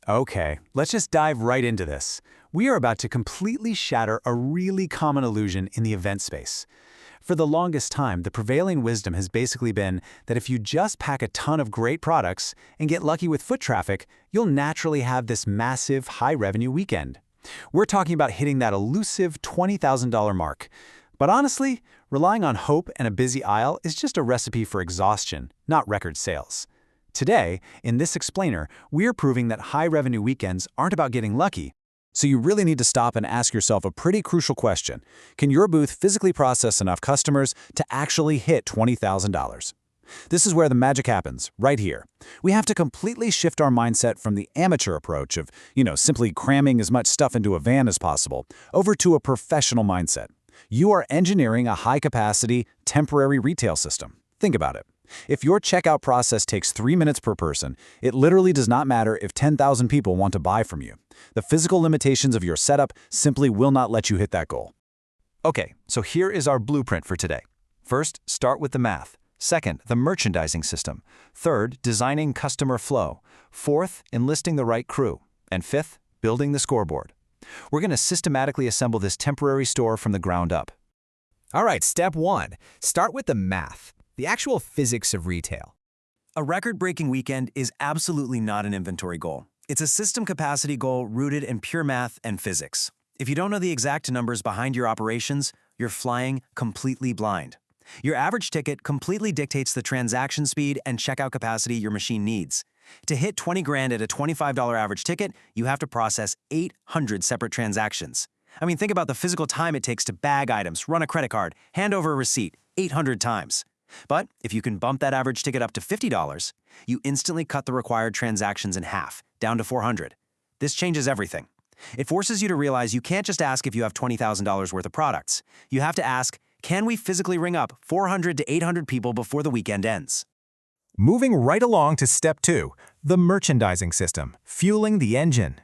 Okay, let's just dive right into this. We are about to completely shatter a really common illusion in the event space. For the longest time, the prevailing wisdom has basically been that if you just pack a ton of great products and get lucky with foot traffic, you'll naturally have this massive, high-revenue weekend. We're talking about hitting that elusive $20,000 mark. But honestly, relying on hope and a busy aisle is just a recipe for exhaustion, not record sales. Today, in this explainer, we're proving that high-revenue weekends aren't about getting lucky. So you really need to stop and ask yourself a pretty crucial question. Can your booth physically process enough customers to actually hit $20,000? This is where the magic happens, right here. We have to completely shift our mindset from the amateur approach of, simply cramming as much stuff into a van as possible, over to a professional mindset. You are engineering a high-capacity, temporary retail system. Think about it. If your checkout process takes 3 minutes per person, it literally does not matter if 10,000 people want to buy from you. The physical limitations of your setup simply will not let you hit that goal. Okay, so here is our blueprint for today. First, start with the math. Second, the merchandising system. Third, designing customer flow. Fourth, enlisting the right crew. And fifth, building the scoreboard. We're going to systematically assemble this temporary store from the ground up. All right, step one, start with the math, the actual physics of retail. A record-breaking weekend is absolutely not an inventory goal. It's a system capacity goal rooted in pure math and physics. If you don't know the exact numbers behind your operations, you're flying completely blind. Your average ticket completely dictates the transaction speed and checkout capacity your machine needs. To hit 20 grand at a $25 average ticket, you have to process 800 separate transactions. I mean, think about the physical time it takes to bag items, run a credit card, hand over a receipt, 800 times. But if you can bump that average ticket up to $50, you instantly cut the required transactions in half, down to 400. This changes everything. It forces you to realize you can't just ask if you have $20,000 worth of products. You have to ask, can we physically ring up 400 to 800 people before the weekend ends? Moving right along to step two, the merchandising system, fueling the engine.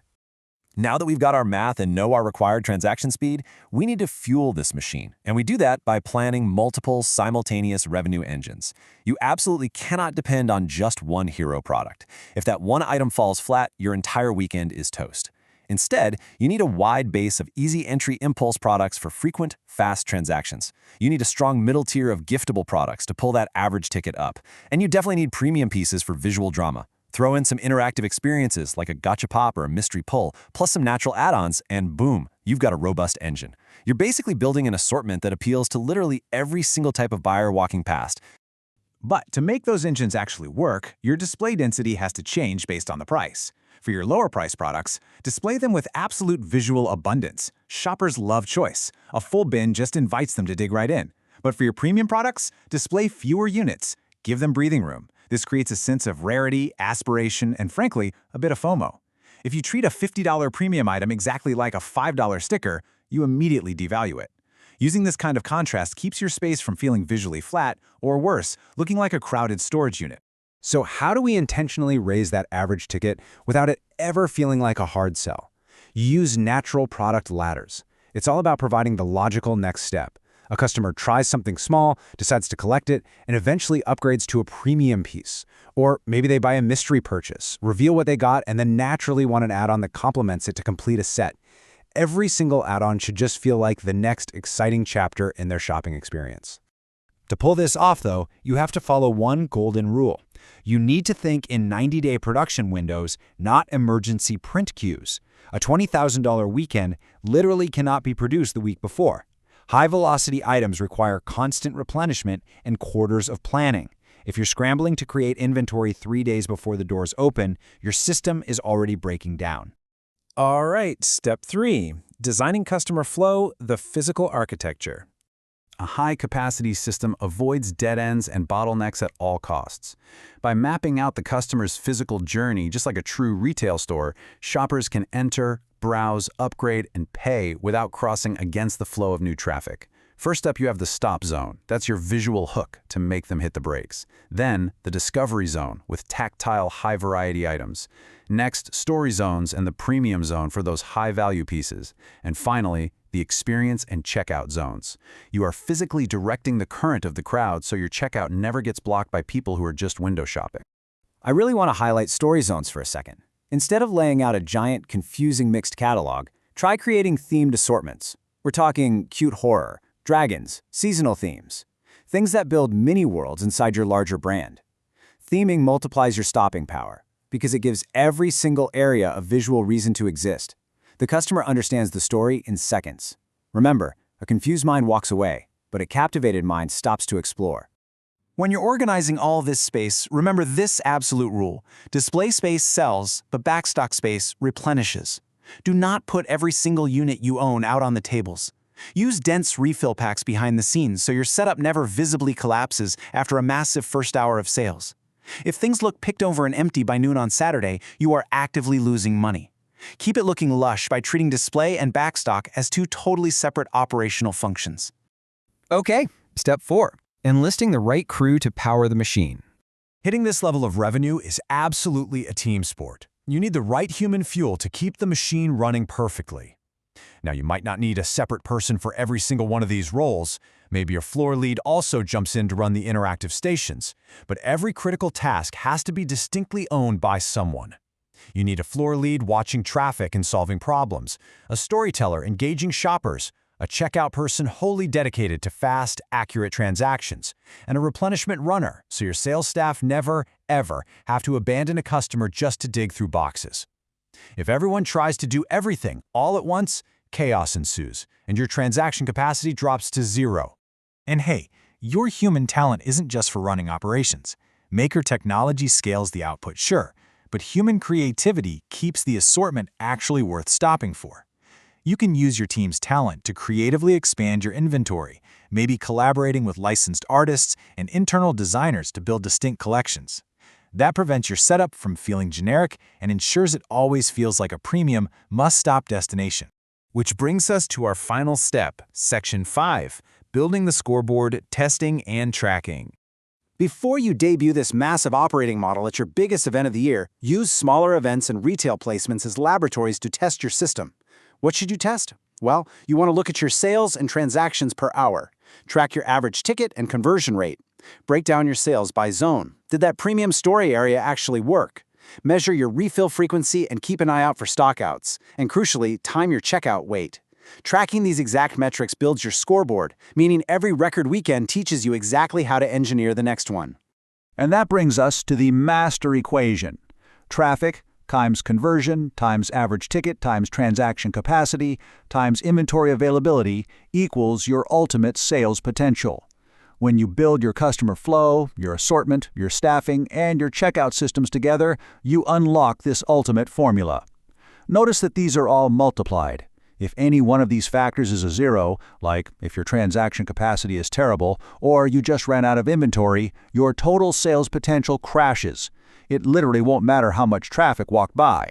Now that we've got our math and know our required transaction speed, we need to fuel this machine. And we do that by planning multiple simultaneous revenue engines. You absolutely cannot depend on just one hero product. If that one item falls flat, your entire weekend is toast. Instead, you need a wide base of easy entry impulse products for frequent, fast transactions. You need a strong middle tier of giftable products to pull that average ticket up. And you definitely need premium pieces for visual drama. Throw in some interactive experiences like a gotcha pop or a mystery pull, plus some natural add-ons, and boom, you've got a robust engine. You're basically building an assortment that appeals to literally every single type of buyer walking past. But to make those engines actually work, your display density has to change based on the price. For your lower-priced products, display them with absolute visual abundance. Shoppers love choice. A full bin just invites them to dig right in. But for your premium products, display fewer units. Give them breathing room. This creates a sense of rarity, aspiration, and frankly, a bit of FOMO. If you treat a $50 premium item exactly like a $5 sticker, you immediately devalue it. Using this kind of contrast keeps your space from feeling visually flat, or worse, looking like a crowded storage unit. So how do we intentionally raise that average ticket without it ever feeling like a hard sell? You use natural product ladders. It's all about providing the logical next step. A customer tries something small, decides to collect it, and eventually upgrades to a premium piece. Or maybe they buy a mystery purchase, reveal what they got, and then naturally want an add-on that complements it to complete a set. Every single add-on should just feel like the next exciting chapter in their shopping experience. To pull this off, though, you have to follow one golden rule. You need to think in 90-day production windows, not emergency print queues. A $20,000 weekend literally cannot be produced the week before. High-velocity items require constant replenishment and quarters of planning. If you're scrambling to create inventory 3 days before the doors open, your system is already breaking down. All right, step three, designing customer flow, the physical architecture. A high-capacity system avoids dead ends and bottlenecks at all costs. By mapping out the customer's physical journey, just like a true retail store, shoppers can enter, browse, upgrade, and pay without crossing against the flow of new traffic. First up, you have the stop zone. That's your visual hook to make them hit the brakes. Then, the discovery zone with tactile, high-variety items. Next, story zones and the premium zone for those high-value pieces. And finally, the experience and checkout zones. You are physically directing the current of the crowd so your checkout never gets blocked by people who are just window shopping. I really want to highlight story zones for a second. Instead of laying out a giant, confusing mixed catalog, try creating themed assortments. We're talking cute horror, dragons, seasonal themes. Things that build mini-worlds inside your larger brand. Theming multiplies your stopping power because it gives every single area a visual reason to exist. The customer understands the story in seconds. Remember, a confused mind walks away, but a captivated mind stops to explore. When you're organizing all this space, remember this absolute rule. Display space sells, but backstock space replenishes. Do not put every single unit you own out on the tables. Use dense refill packs behind the scenes so your setup never visibly collapses after a massive first hour of sales. If things look picked over and empty by noon on Saturday, you are actively losing money. Keep it looking lush by treating display and backstock as two totally separate operational functions. Okay, step 4. Enlisting the right crew to power the machine. Hitting this level of revenue is absolutely a team sport. You need the right human fuel to keep the machine running perfectly. Now, you might not need a separate person for every single one of these roles. Maybe your floor lead also jumps in to run the interactive stations. But every critical task has to be distinctly owned by someone. You need a floor lead watching traffic and solving problems, a storyteller engaging shoppers, a checkout person wholly dedicated to fast, accurate transactions, and a replenishment runner so your sales staff never, ever have to abandon a customer just to dig through boxes. If everyone tries to do everything all at once, chaos ensues, and your transaction capacity drops to 0. And hey, your human talent isn't just for running operations. Maker technology scales the output, sure, but human creativity keeps the assortment actually worth stopping for. You can use your team's talent to creatively expand your inventory, maybe collaborating with licensed artists and internal designers to build distinct collections. That prevents your setup from feeling generic and ensures it always feels like a premium, must-stop destination. Which brings us to our final step, Section 5, building the scoreboard, testing, and tracking. Before you debut this massive operating model at your biggest event of the year, use smaller events and retail placements as laboratories to test your system. What should you test? Well, you want to look at your sales and transactions per hour. Track your average ticket and conversion rate. Break down your sales by zone. Did that premium story area actually work? Measure your refill frequency and keep an eye out for stockouts. And crucially, time your checkout wait. Tracking these exact metrics builds your scoreboard, meaning every record weekend teaches you exactly how to engineer the next one. And that brings us to the master equation. Traffic times conversion times average ticket times transaction capacity times inventory availability equals your ultimate sales potential. When you build your customer flow, your assortment, your staffing, and your checkout systems together, you unlock this ultimate formula. Notice that these are all multiplied. If any one of these factors is a 0, like if your transaction capacity is terrible or you just ran out of inventory, your total sales potential crashes. It literally won't matter how much traffic walked by.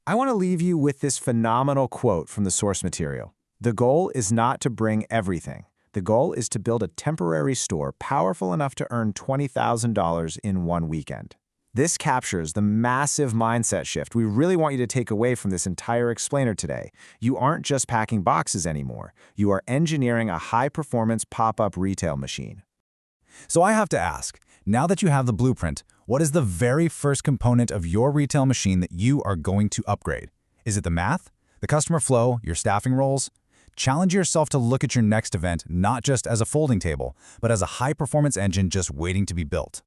I want to leave you with this phenomenal quote from the source material. The goal is not to bring everything. The goal is to build a temporary store powerful enough to earn $20,000 in one weekend. This captures the massive mindset shift we really want you to take away from this entire explainer today. You aren't just packing boxes anymore. You are engineering a high-performance pop-up retail machine. So I have to ask, now that you have the blueprint, what is the very first component of your retail machine that you are going to upgrade? Is it the math, the customer flow, your staffing roles? Challenge yourself to look at your next event not just as a folding table, but as a high-performance engine just waiting to be built.